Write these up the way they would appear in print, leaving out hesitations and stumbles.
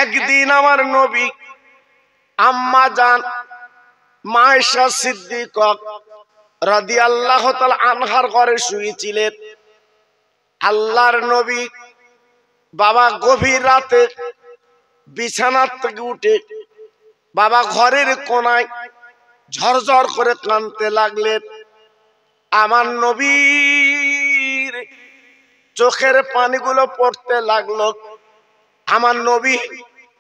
একদিন আমার নবী আম্মা জান মায়েশা সিদ্দিকা রাদিয়াল্লাহু তাআলা আনহার ঘরে শুয়েছিলেন। আল্লাহর নবী বাবা গভীর রাতে বিছানার থেকে উঠে বাবা ঘরের কোনায় ঝরঝর করে কাঁদতে লাগলেন। আমার নবীর চোখের পানিগুলো পড়তে লাগলো। আমার নবী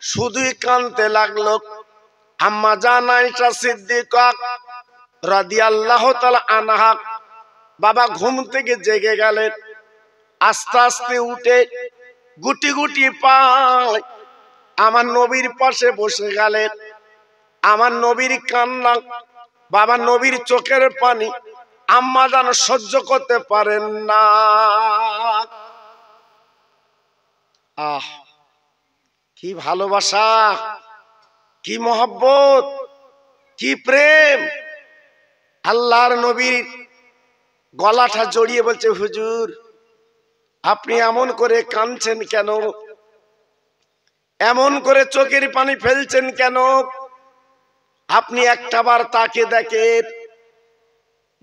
শুধুই কাঁদতে লাগলো। আম্মা জান আয়েশা সিদ্দিকা রাদিয়াল্লাহু তাআলা আনহা বাবা ঘুম থেকে জেগে গেলেন। আস্তে আস্তে উঠে গুটি গুটি পায় আমার নবীর পাশে বসে গেলেন। আমার নবীর কান্না, বাবা নবীর চোখের পানি আম্মা জান সহ্য করতে পারেন না। আহ, কি ভালোবাসা, কি মহব্বত, কি প্রেম! আল্লাহর নবীর গলাটা জড়িয়ে বলছে, হুজুর আপনি এমন করে কাঁদছেন কেন? এমন করে চোখের পানি ফেলছেন কেন? আপনি একটাবার তাকে দেখেন,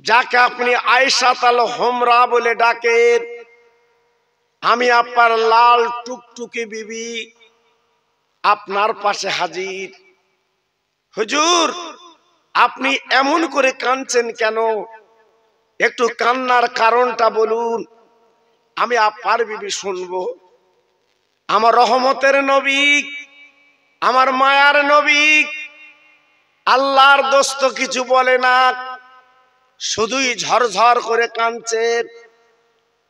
যাকে আপনি আয়েশাতুল হুমরা বলে ডাকেন, আমি আপনার লাল টুকটুকি বিবি আপনার পাশে হাজির। হুজুর আপনি এমন করে কাঁদছেন কেন? একটু কান্নার কারণটা বলুন, আমি আপনার বিবি শুনবো। আমার রহমতের নবী, আমার মায়ার নবী আল্লাহর দোস্ত কিছু বলে না, শুধুই ঝরঝর করে কাঁদছেন।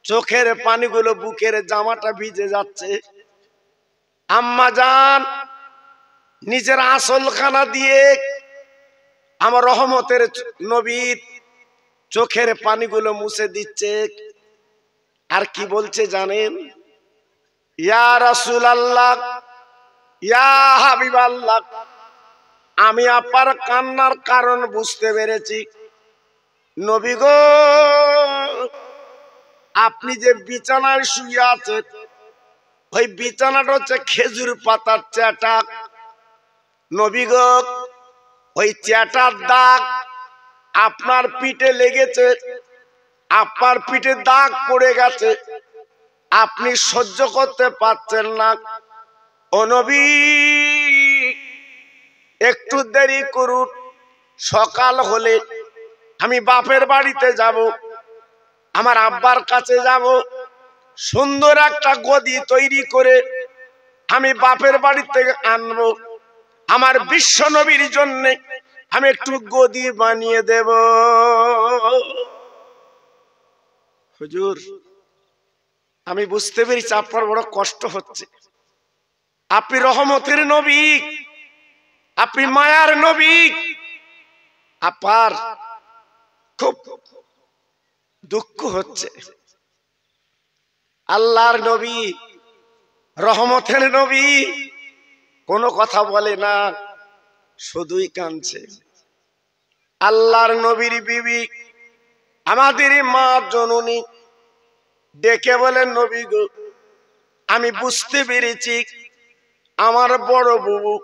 চোখের পানিগুলো বুকের জামাটা ভিজে যাচ্ছে। আম্মা জান নিজের আঁচলখানা দিয়ে আমার রহমতের নবীর চোখের পানিগুলো মুছে দিচ্ছে। আর কি বলছে জানেন? ইয়া রাসূলুল্লাহ, ইয়া হাবিবাল্লাহ, আমি আপনার কান্নার কারণ বুঝতে পেরেছি। নবী গো, আপনি যে বিছানায় শুয়ে আছেন, ওই বিছানাটা হচ্ছে খেজুর পাতার চাটা। নবী গো, ওই চাটার দাগ আপনার পিঠে লেগেছে, আপনার পিঠে দাগ পড়ে গেছে, আপনি সহ্য করতে পারছেন না। ও নবী, একটু দেরি করুন, সকাল হলে আমি বাপের বাড়িতে যাব, আমার আব্বার কাছে যাব, সুন্দর একটা গদি তৈরি করে আমি বাপের বাড়ি থেকে আনবো। আমার বিশ্ব নবীর জন্য আমি একটু গদি বানিয়ে দেব। হুজুর আমি বুঝতে পেরেছি আপনার বড় কষ্ট হচ্ছে। আপনি রহমতের নবী, আপনি মায়ার নবী, আপনার খুব দুঃখ হচ্ছে। আল্লাহর নবী, রহমতের নবী কোনো কথা বলে না, শুধুই কাঁদছে। আল্লাহর নবীর বিবি আমাদের মা জননী ডেকে বলেন, নবী গো, আমি বুঝতে পেরেছি আমার বড় বুবু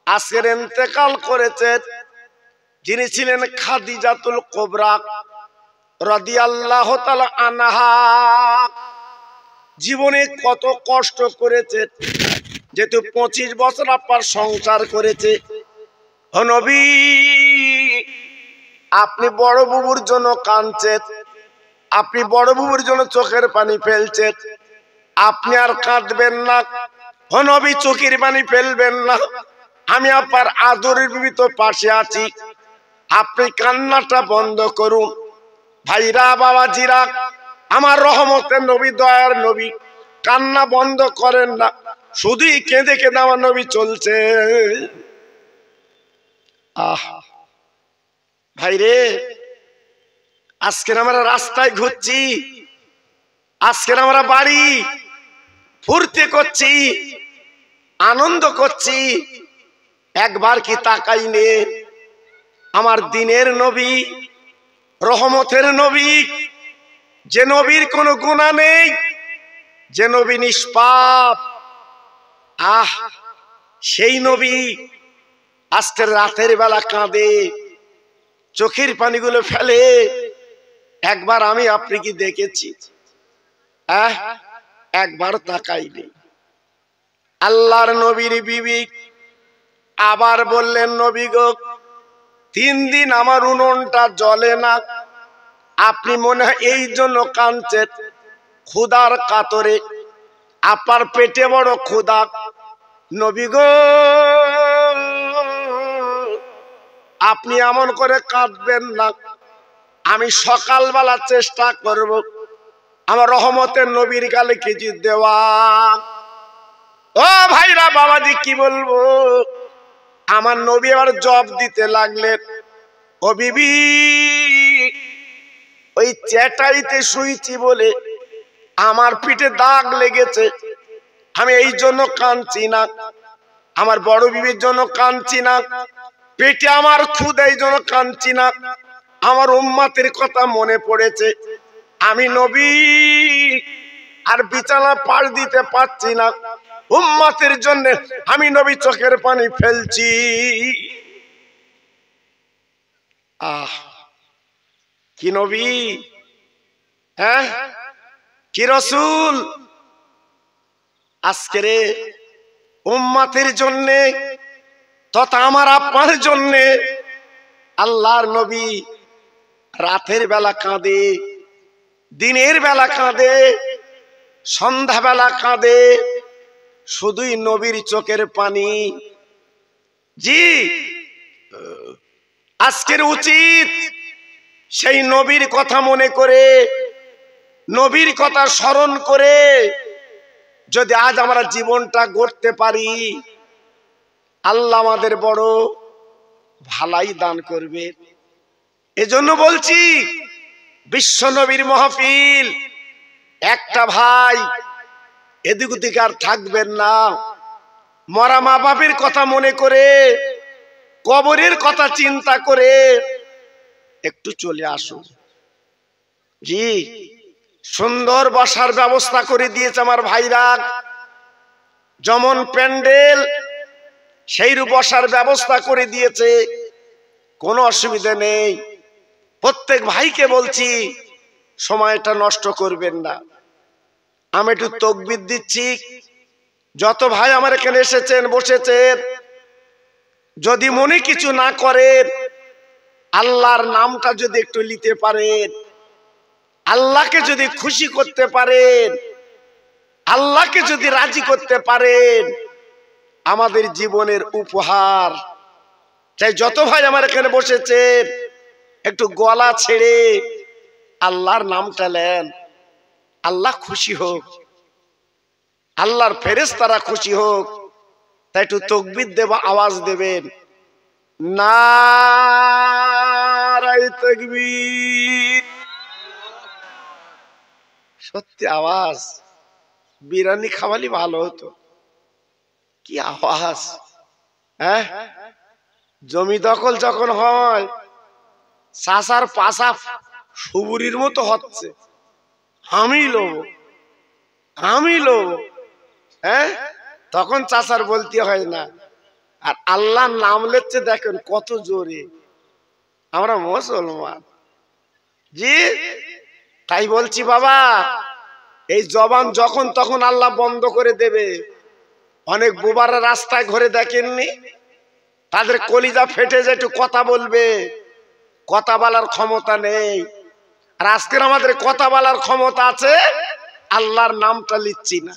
আজকের ইন্তেকাল করেছেন, যিনি ছিলেন খাদিজাতুল কুবরা রাদিয়াল্লাহু তাআলা আনহা। জীবনে কত কষ্ট করেছে, যেহেতু 25 বছর আপনার সংসার করেছে। ও নবী, আপনি বড় বুবুর জন্য কাঁদছেন, আপনি বড় বুবুর জন্য চোখের পানি ফেলছেন, আপনি আর কাঁদবেন না। ও নবী, চোখের পানি ফেলবেন না, আমি আপনার আদরের বিবি তো পাশে আছি, আপনি কান্নাটা বন্ধ করুন। ভাইরা বাবাজিরা, আমার রহমতের নবী, দয়ার নবী কান্না বন্ধ করেন না, শুধুই কেঁদে কেঁদে আমার নবী চলছে। আহ ভাইরে, আজকের আমরা রাস্তায় ঘুরছি, আজকের আমরা বাড়ি ফুর্তি করছি, আনন্দ করছি, একবার কি তাকাই নে আমার দিনের নবী, রহমতের নবী, যে নবীর কোনো গুনাহ নেই, যে নবী নিষ্পাপ। সেই নবী আজকে রাতের বেলা কাঁদে, চোখের পানিগুলো ফেলে। একবার আমি আপনি কি দেখেছি? একবার তাকাইনি। আল্লাহর নবীর বিবি আবার বললেন, নবী গো, 3 দিন আমার উনুনটা জ্বলে না, আপনি মনে হয় এই জন্য কাঁদছেন, ক্ষুধার কাতরে, আপনার পেটে বড় ক্ষুধা। নবী গো, আপনি এমন করে কাঁদবেন না, আমি সকালবেলা চেষ্টা করব আমার রহমতের নবীর গালে কিছু দেওয়া। ও ভাইরা, বাবাজি, কি বলবো, আমার নবী আবার জব দিতে লাগলেন, ও বিবি, ওই চ্যাটাইতে শুইছি বলে আমার পিঠে দাগ লেগেছে, আমি এই জন্য কাঁদছি না, আমার বড় বিবির জন্য কাঁদছি না, পেটে আমার ক্ষুধা এই জন্য কাঁদছি না, আমার উম্মতের কথা মনে পড়েছে। আমি নবী আর বিছানা পাড় দিতে পারছি না, উম্মতের জন্য আমি নবী চোখের পানি ফেলছি। কি নবী, কি রাসূল, আজকের উম্মতের জন্য তথা আমার আপনার জন্য আল্লাহর নবী রাতের বেলা কাঁদে, দিনের বেলা কাঁদে, সন্ধ্যা বেলা কাঁদে, শুধুই নবীর চোখের পানি। জি, আজকের উচিত সেই নবীর কথা মনে করে, নবীর কথা স্মরণ করে যদি আজ আমরা জীবনটা গড়তে পারি, আল্লাহ আমাদের বড় ভালাই দান করবে। এজন্য বলছি, বিশ্ব নবীর মাহফিল, একটা ভাই এদিক ওদিক আর থাকবেন না, মরা মা বাপের কথা মনে করে, কবরের কথা চিন্তা করে একটু চলে আসুন। জি, সুন্দর বসার ব্যবস্থা করে দিয়েছে আমার ভাইরা, যেমন প্যান্ডেল সেইরূপ বসার ব্যবস্থা করে দিয়েছে, কোনো অসুবিধা নেই। প্রত্যেক ভাইকে বলছি, সময়টা নষ্ট করবেন না। আমি একটু তাকবীর দিচ্ছি, যত ভাই আমার এখানে এসেছেন, বসেছেন, যদি মনে কিছু না করেন, আল্লাহর নামটা যদি একটু নিতে পারেন, আল্লাহকে যদি খুশি করতে পারেন, আল্লাহকে যদি রাজি করতে পারেন, আমাদের জীবনের উপহার। তাই যত ভাই আমার এখানে বসেছেন, একটু গলা ছেড়ে আল্লাহর নামটা নেন, আল্লাহ খুশি হোক, আল্লাহর ফেরেশতারা খুশি হোক। তাই একটু তাকবীর দেব, আওয়াজ দেবেন, নারায়ে তাকবীর। সত্যি আওয়াজ, বিরিয়ানি খাওয়ালি ভালো হতো, কি আওয়াজ। জমি দখল যখন হয়, চাষার পাশা সুবুরির মতো হচ্ছে, আমি লোব, আমি লোব, তখন চাষার বলতে হয় না। আর আল্লাহর নাম লেচ্ছে দেখেন কত জোরে, আমরা মুসলমান। জি, তাই বলছি বাবা, এই জবান যখন তখন আল্লাহ বন্ধ করে দেবে। অনেক বোবারা রাস্তায় ঘুরে দেখেননি, তাদের কলিজা ফেটে যে একটু কথা বলবে, কথা বলার ক্ষমতা নেই। আর আজকের আমাদের কথা বলার ক্ষমতা আছে, আল্লাহর নামটা লিখছি না।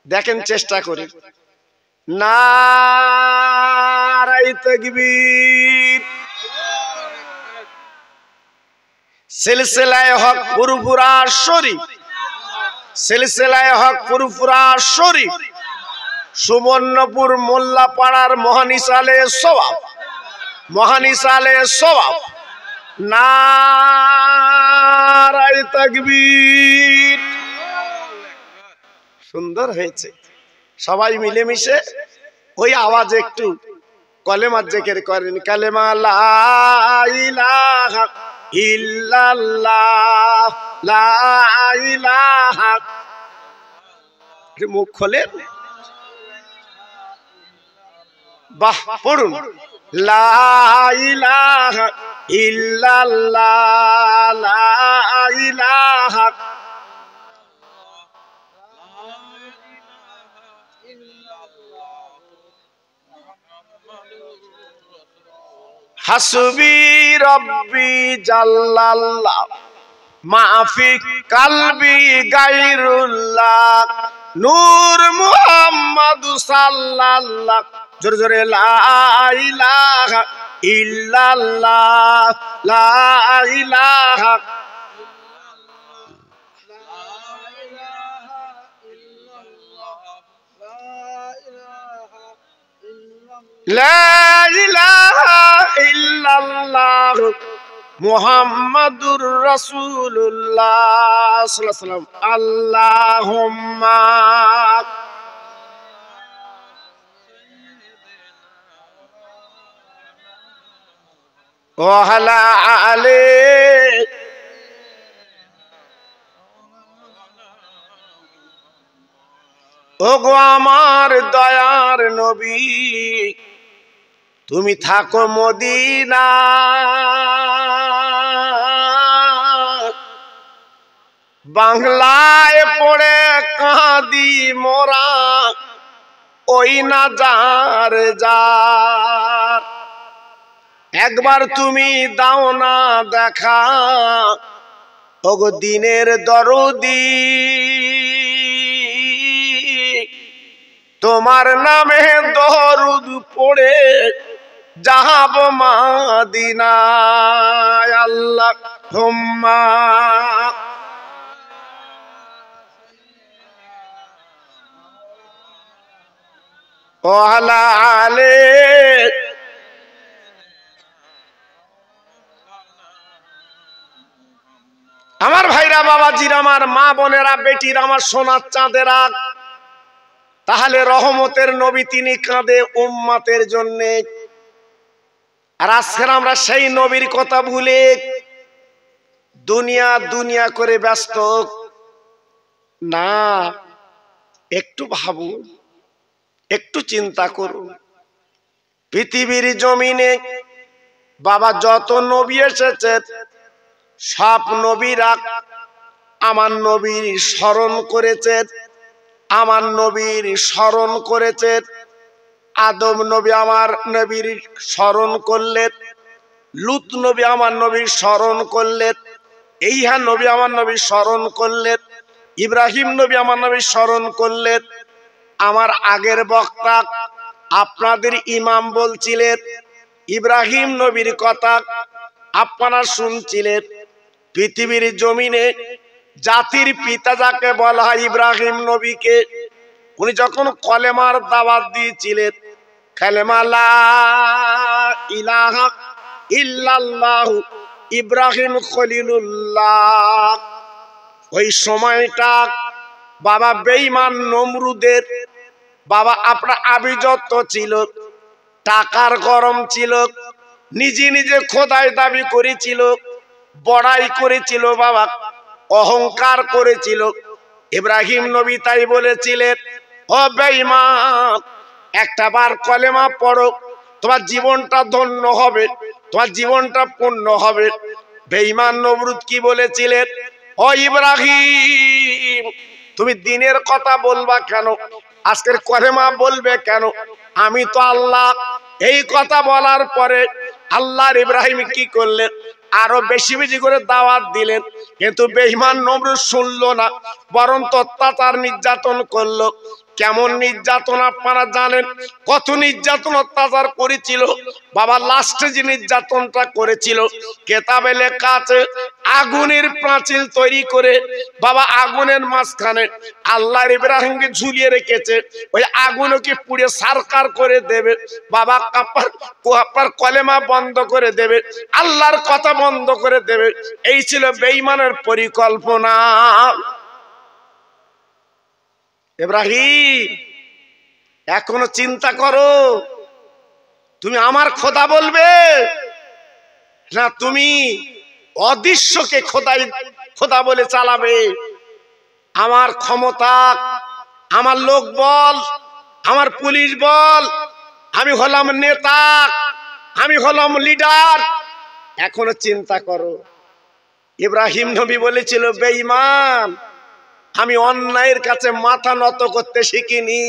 দেখেন চেষ্টা করে, নারায়ে তাকবীর। সিলসিলায়ে হক ফুরফুরা শরীফ, সিলসিলায়ে হক ফুরফুরা শরীফ, সুবর্ণপুর মোল্লাপাড়ার মহানিসালে সওয়াব, মহানিসালে সওয়াব। নারায়ে তাকবীর। সুন্দর হয়েছে, সবাই মিলেমিশে ওই আওয়াজে একটু কলেমা জিকির করেন, কালেমা লা ইলাহা ইল্লাল্লাহ, লা ইলাহা। মুখ খোলেন, বাহ, পড়ুন। লা ইলাহা ইল্লাল্লাহ, লা ইলাহা। হাসবি রব্বি জাল্লাল্লাহ, মাফি কালবি গায়রুল্লাহ, নূর মুহাম্মদ সাল্লাল্লাহ। জোরে জোরে লা ইলাহা ইল্লাল্লাহ, লা ইলাহা। লা ইলাহা ইল্লাল্লাহ মুহাম্মাদুর রাসূলুল্লাহ সাল্লাল্লাহু আলাইহি ওয়াসাল্লাম। আল্লাহুম্মা ওয়া আলা আলি। ওগো আমার দয়ার নবী, তুমি থাকো মদিনা, বাংলায় পড়ে কাঁদি মোরা, ওই না যার যার। একবার তুমি দাও না দেখা, ওগো দিনের দরদি, তোমার নামে দরুদ পড়ে যাব মদিনায়। আল্লাহুম্মা ওয়া আলা আলি। আমার ভাইরা, বাবাজিরা, আমার মা বোনেরা, বেটিরা, আমার সোনার চাঁদেরা, তাহলে রহমতের নবী তিনি কাঁদে উম্মতের জন্যে। আর আজকে আমরা সেই নবীর কথা ভুলে দুনিয়া দুনিয়া করে ব্যস্ত। না, একটু ভাবুন, একটু চিন্তা করুন। পৃথিবীর জমিনে বাবা যত নবী এসেছে, সব নবীরা আমার নবীর স্মরণ করেছে, আমার নবীর স্মরণ করেছে। আদম নবী আমার নবীর স্মরণ করলেন, লুত নবী আমার নবীর স্মরণ করলেন, এইহা নবী আমার নবীর স্মরণ করলেন, ইব্রাহিম নবী আমার নবীর স্মরণ করলেন। আমার আগের বক্তা আপনাদের ইমাম বলছিলেন ইব্রাহিম নবীর কথা, আপনারা শুনছিলেন। পৃথিবীর জমিনে জাতির পিতা যাকে বলা হয় ইব্রাহিম নবীকে, উনি যখন কলেমার দাওয়াত দিয়েছিলেন, কালেমা লা ইলাহা ইল্লাল্লাহ ইব্রাহিম খলিলুল্লাহ, ওই সময়টা বাবা বেঈমান নমরুদের বাবা আপনার আভিজাত্য ছিল, টাকার গরম ছিল, নিজে নিজে খোদাই দাবি করেছিল, বড়াই করেছিল, বাবা অহংকার করেছিল। ইব্রাহিম নবী তাই বলেছিলেন, ও বেঈমান, একটা বার কলেমা পড়ো, তোমার জীবনটা ধন্য হবে, তোমার জীবনটা পূর্ণ হবে। বেঈমান নমরুদ কি বলেছিলেন, ও ইব্রাহিম, তুমি দিনের কথা বলবা কেন, আজকের কলেমা বলবে কেন? আমি তো আল্লাহ। এই কথা বলার পরে আল্লাহর ইব্রাহিম কি করলেন, আরো বেশি বেশি করে দাওয়াত দিলেন। কিন্তু বেঈমান নমরুদ শুনলো না, বরং অত্যাচার নির্যাতন করলো। কেমন নির্যাতন আপনারা জানেন, কত নির্যাতন অত্যাচার করেছিল বাবা। লাস্টে যে নির্যাতনটা করেছিল কেতাবে লেখা আছে, আগুনের পাঁচিল তৈরি করে বাবা আগুনের মাঝখানে আল্লাহর ইব্রাহিমকে ঝুলিয়ে রেখেছে, ওই আগুনকে পুড়ে সারকার করে দেবে বাবা। আপনার কলেমা বন্ধ করে দেবে, আল্লাহর কথা বন্ধ করে দেবে। এই ছিল বেঈমানের পরিকল্পনা। ইব্রাহিম, এখনো চিন্তা করো, তুমি আমার খোদা বলবে না তুমি অদৃশ্যকে খোদা বলে চালাবে? আমার ক্ষমতা, আমার লোক বল, আমার পুলিশ বল, আমি হলাম নেতা, আমি হলাম লিডার। এখনো চিন্তা করো, ইব্রাহিম নবী বলেছিল বেঈমান, আমি অন্যায়ের কাছে মাথা নত করতে শিখিনি।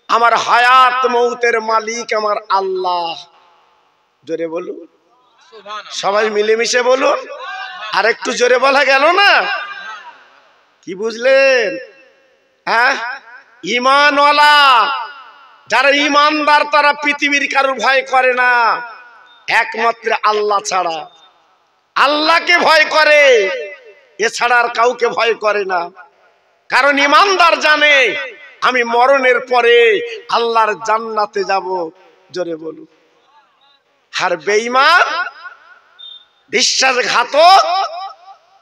আমার হায়াত মৌতের মালিক আমার আল্লাহ। জোরে বলুন, সবাই মিলেমিশে বলুন। আর একটু জোরে বলা গেল না? কি বুঝলেন? হ্যাঁ, ঈমানওয়ালা যারা ঈমানদার তারা পৃথিবীর কারো ভয় করে না, একমাত্র আল্লাহ ছাড়া। আল্লাহকে ভয় করে, এছাড়া আর কাউকে ভয় করে না। কারণ ঈমানদার জানে আমি মরণের পরে আল্লাহর জান্নাতে যাব। জোরে বলুন। আর বেঈমান, বিশ্বাসঘাতক,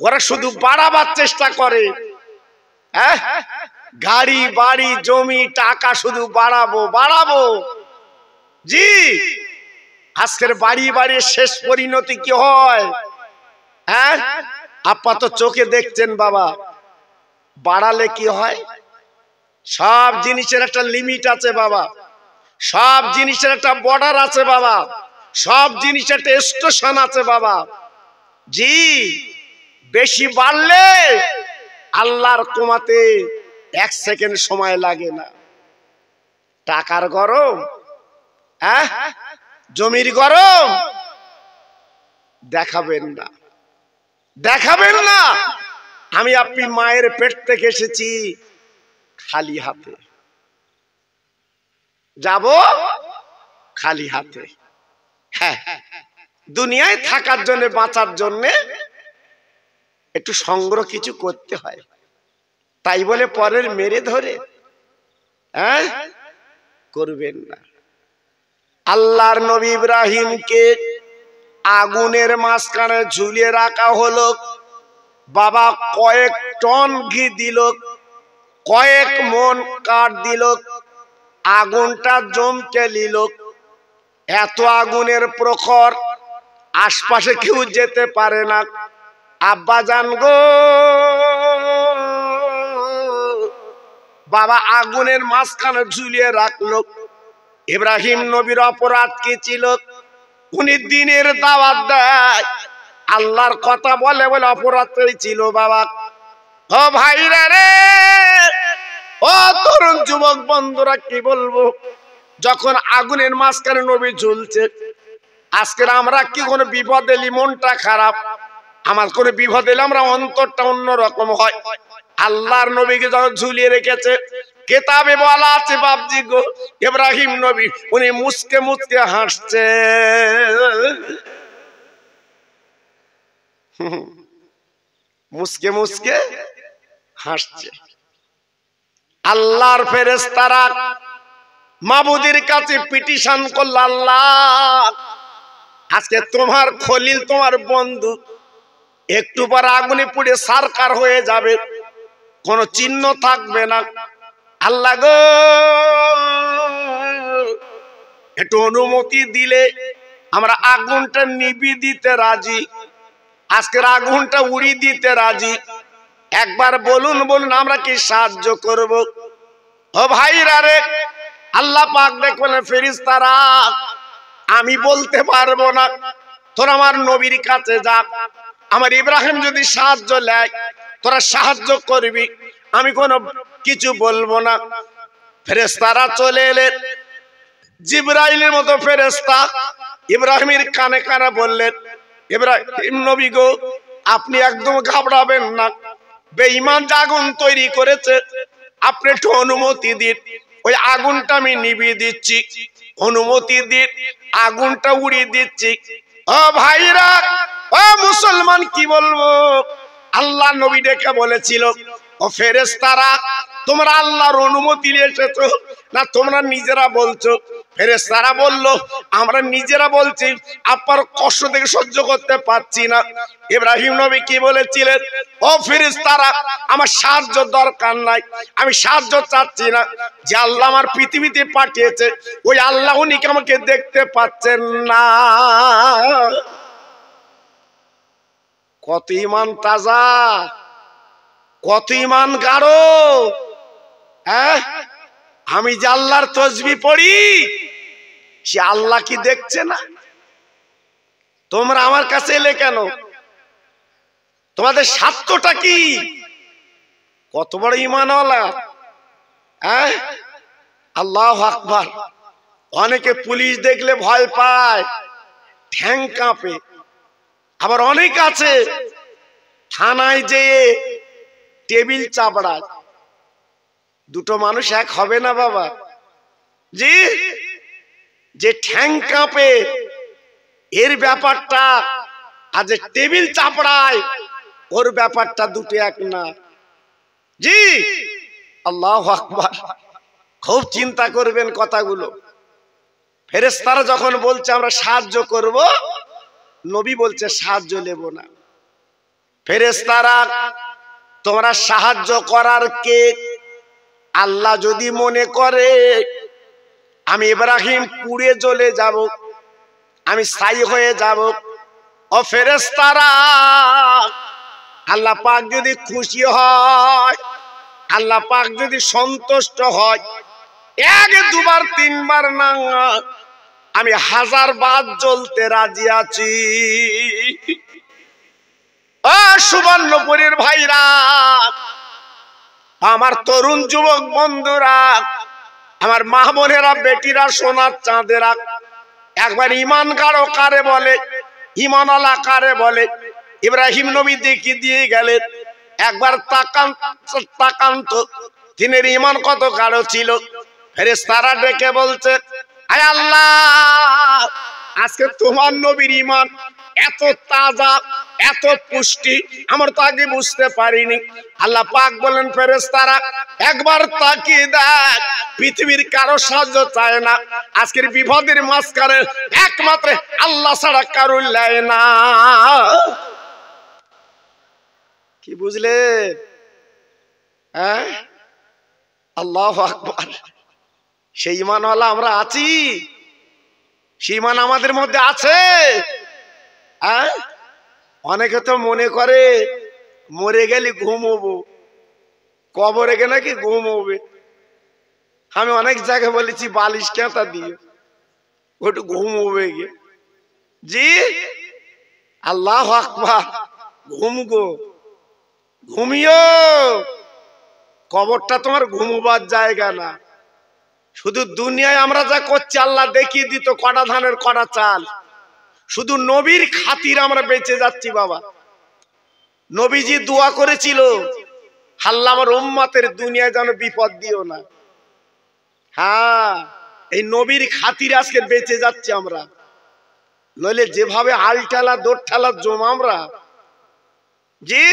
ওরা শুধু বাড়াবার চেষ্টা করে। হ্যাঁ, গাড়ি বাড়ি জমি টাকা শুধু বাড়াবো বাড়াবো। জি, আজকের বাড়ি বাড়ি শেষ পরিণতি কি হয়? হ্যাঁ, আপাতত চোখে দেখছেন বাবা, বাড়ালে কি হয়? সব জিনিসের একটা লিমিট আছে বাবা, সব জিনিসের একটা বর্ডার আছে বাবা, সব জিনিসের একটা স্টেশন আছে বাবা। জি, বেশি বাড়লে আল্লাহর কমাতে 1 সেকেন্ড সময় লাগে না। টাকার গরম, হ্যাঁ, জমির গরম দেখাবেন না, দেখাবেন না। আমি আপনি মায়ের পেট থেকে এসেছি খালি হাতে, যাব খালি হাতে। হ্যাঁ, দুনিয়ায় থাকার জন্য, বাঁচার জন্য একটু সংগ্রহ কিছু করতে হয়। তাই বলে পরের মেরে ধরে হ্যাঁ করবেন না। আল্লাহর নবী ইব্রাহিমকে আগুনের মাঝখানে ঝুলিয়ে রাখা হলো। বাবা কয়েক টন ঘি দিল, কয়েক মন কাঠ দিল, আগুনটা জমকে নিল। এত আগুনের প্রখর, আশপাশে কেউ যেতে পারে না। আব্বা জান গো, বাবা আগুনের মাঝখানে ঝুলিয়ে রাখলো। ইব্রাহিম নবীর অপরাধ কি ছিল? উনি দিনের দাওয়াত দেয়, আল্লাহর কথা বলে বলে অপরাধ ছিল বাবা। ও ভাইরা রে, ও তরুণ যুবক বন্ধুরা, কি বলবো, যখন আগুনের মাঝখানে নবী ঝুলছে, আজকের আমরা কি কোনো বিপদ এলি মনটা খারাপ, আমার কোনো বিপদ এলে আমরা অন্তরটা অন্যরকম হয়। আল্লাহর নবীকে যখন ঝুলিয়ে রেখেছে, কেতাবে বলা আছে বাপজি গো, ইব্রাহিম নবী উনি মুসকে মুসকে হাসছে। মুসকে মুসকে হাসছে। আল্লাহর ফেরেশতারা মাবুদের কাছে পিটিশন করল, আল্লাহ আজকে তোমার খলিল, তোমার বন্ধু একটু পর আগুনে পুড়ে সারকার হয়ে যাবে, কোনো চিহ্ন থাকবে না। আল্লাহ গো, একটু অনুমতি দিলে আমরা আগুনটা নিভিয়ে দিতে রাজি, আজকের আগুনটা উড়িয়ে দিতে রাজি। একবার বলুন, বলুন আমরা কি সাহায্য করব? ও ভাইরা রে, আল্লাহ পাক দেখবেন ফেরেশতারা, আমি বলতে পারবো না, তোরা আমার নবীর কাছে যা, আমার ইব্রাহিম যদি সাহায্য নেয় তোরা সাহায্য করবি, আমি কোনো কিছু বলবো না। ফেরেশতারা চলে এলেন, জিবরাইলের মতো ফেরেশতা ইব্রাহিমের কানে কানে বললেন, ইব্রাহিম নবী গো, আপনি একদম ঘাবড়াবেন না, বেঈমান আগুন তৈরি করেছে, আপনি একটু অনুমতি দিন, ওই আগুনটা আমি নিভিয়ে দিচ্ছি, অনুমতি দিন, আগুনটা উড়িয়ে দিচ্ছি। ও ভাইরা, ও মুসলমান, কি বলবো, আল্লাহ নবী ডেকে বলেছিল, ও ফেরেশতারা তোমরা আল্লাহর অনুমতি নিয়ে এসেছো না তোমরা নিজেরা বলছো? ফেরেশতারা বলল, আমরা নিজেরা বলছি, আপনার কষ্ট থেকে সহ্য করতে পারছি না। ইব্রাহিম নবী কি বলেছিলেন? ও ফেরেশতারা, আমার সাহায্য দরকার নাই, আমি সাহায্য চাচ্ছি না, যে আল্লাহ আমার পৃথিবীতে পাঠিয়েছে ওই আল্লাহ উনি কি আমাকে দেখতে পাচ্ছেন না? কত ইমান তাজা, কত ইমান গাঢ়। হ্যাঁ, আমি যে আল্লাহর তসবিহ পড়ি, সে আল্লাহ কি দেখছে না? তোমরা আমার কাছে এলে কেন? তোমাদের স্বার্থটা কি? কত বড় ঈমানওয়ালা! হ্যাঁ, আল্লাহু আকবার। অনেকে পুলিশ দেখলে ভয় পায়, ঠ্যাং কাঁপে। আবার অনেক আছে থানায় যেয়ে টেবিল চাপড়ায়। দুটো মানুষ এক হবে না বাবা। জি, যে ঠ্যাং কাঁপে এর ব্যাপারটা আর যে টেবিল চাপড়ায় ওর ব্যাপারটা দুটো এক না। জি, আল্লাহু আকবার। খুব চিন্তা করবেন কথাগুলো। ফেরেশতারা যখন বলছে আমরা সাহায্য করব, নবী বলছে সাহায্য নেব না। ফেরেশতারা তোমরা সাহায্য করার কে? আল্লাহ যদি মনে করে আমি ইব্রাহিম পুড়ে জ্বলে যাব, আমি ছাই হয়ে যাব, ও ফেরেশতারা আল্লাহ পাক যদি খুশি হয়, আল্লাহ পাক যদি সন্তুষ্ট হয়, এক দুবার তিনবার না, আমি 1000 বার জ্বলতে রাজি আছি। ও সুবর্ণপুরের ভাইরা, আমার তরুণ যুবক বন্ধুরা, আমার মা বোনেরা, বেটিরা, সোনার চাঁদেরা, একবার ঈমান গাড়ো কারে বলে, ঈমানওয়ালা কারে বলে? ইব্রাহিম নবী দেখিয়ে দিয়ে গেলেন। একবার তাকান তো তিনের ঈমান কত গাঢ় ছিল। ফেরেশতারা ডেকে বলছে, আয় আল্লাহ, আজকে তোমার নবীর ঈমান এত তাজা, এত পুষ্টি, আমরা তো আগে বুঝতে পারিনি। আল্লাহ পাক বলেন, ফেরেশতারা একবার তাকিয়ে দেখ, পৃথিবীর কারো সাহায্য চায় না। আজকের বিপদের মাঝখানে একমাত্র আল্লাহ ছাড়া কারো লাগে না। কি বুঝলে? হ্যাঁ, আল্লাহু আকবার। সেই ঈমানওয়ালা আমরা আছি? সেই ঈমান আমাদের মধ্যে আছে? হ্যাঁ, অনেকে তো মনে করে মরে গেলে ঘুমোবো, কবরে গেলে নাকি ঘুমোবে। আমি অনেক জায়গায় বলেছি বালিশ কেঁতা দিয়ে ওটু ঘুমোবে গে। জি, আল্লাহু আকবার। ঘুমগো, ঘুমিও। কবরটা তোমার ঘুমোবার জায়গা না। শুধু দুনিয়ায় আমরা যা করছি আল্লাহ দেখিয়ে দিত কটা ধানের কটা চাল। শুধু নবীর খাতির আমরা বেঁচে যাচ্ছি বাবা। নবীজি দোয়া করেছিল, আল্লাহ আমার উম্মতের দুনিয়ায় যেন বিপদ দিও না। হ্যাঁ, এই নবীর খাতির আজকে বেঁচে যাচ্ছি আমরা। নইলে যেভাবে আলটালা দোরঠালা জমা আমরা, জি,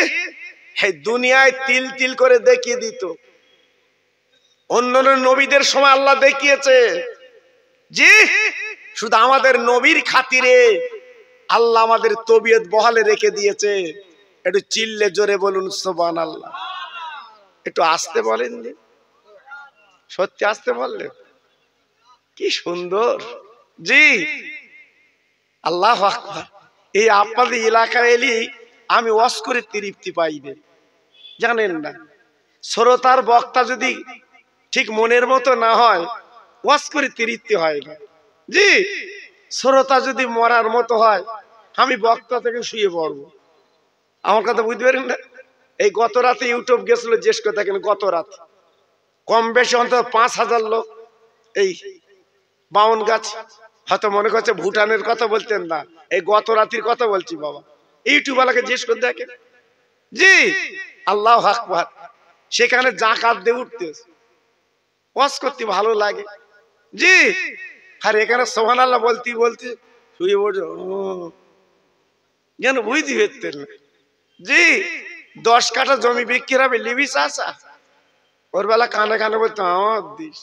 এই দুনিয়ায় তিল তিল করে দেখিয়ে দিত। অন্যান্য নবীদের সময় আল্লাহ দেখিয়েছে। জি, শুধু আমাদের নবীর খাতিরে আল্লাহ আমাদের তবিয়ত বহালে রেখে দিয়েছে। একটু চিল্লে জোরে বলুন সুবহানাল্লাহ। একটু আস্তে বলেন, যে সত্যি আস্তে বললেন, কি সুন্দর। জি, আল্লাহু আকবার। এই আপনাদের এলাকায় এলি আমি ওয়াজ করে তৃপ্তি পাইবে, জানেন না? শ্রোতার বক্তা যদি ঠিক মনের মতো না হয়, ওয়াজ করে তৃপ্তি হয় না। জি, শ্রোতা যদি মরার মতো হয়, আমি বক্তা থেকে শুয়ে পড়বো। আমার কথা বুঝতে পারেন না? এই গত রাতে ইউটিউব গেছিল জিজ্ঞেস করে থাকেন, গত রাত কম বেশি অন্তত 5000 লোক এই বাউন গাছ, হয়তো মনে করছে ভুটানের কথা বলতেন না, এই গত রাতির কথা বলছি বাবা। ইউটিউব ওয়ালাকে জিজ্ঞেস করে দেখেন। জি, আল্লাহু আকবার। সেখানে জাকাত দিয়ে উঠতে ওয়াজ করতে ভালো লাগে। জি, আর এখানে সুবহানাল্লাহ বলতে বলতে শুয়ে পড়ছে, যেন বুঝতে পারতেন না। জি, 10 কাঠা জমি বিক্রি হবে, লিবি চাষা ওর বেলা কানে কানে বলতো আমার দিস,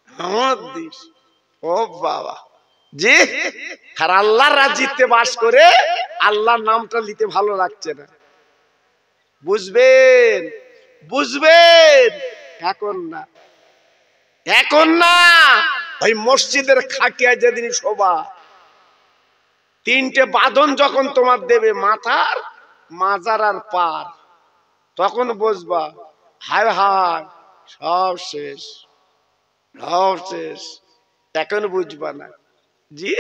আমার দিস। ও বাবা, জি, আর আল্লাহর রাজ্যে বাস করে আল্লাহর নামটা নিতে ভালো লাগছে না। বুঝবেন, বুঝবেন, এখন না, এখন না। ওই মসজিদের খাটিয়ায় যেদিন শোভা, 3টে বাঁধন যখন তোমার দেবে, মাথার, মাজার আর পার, তখন বুঝবা হায় হায় সব শেষ, সব শেষ। এখন বুঝবা না। জি,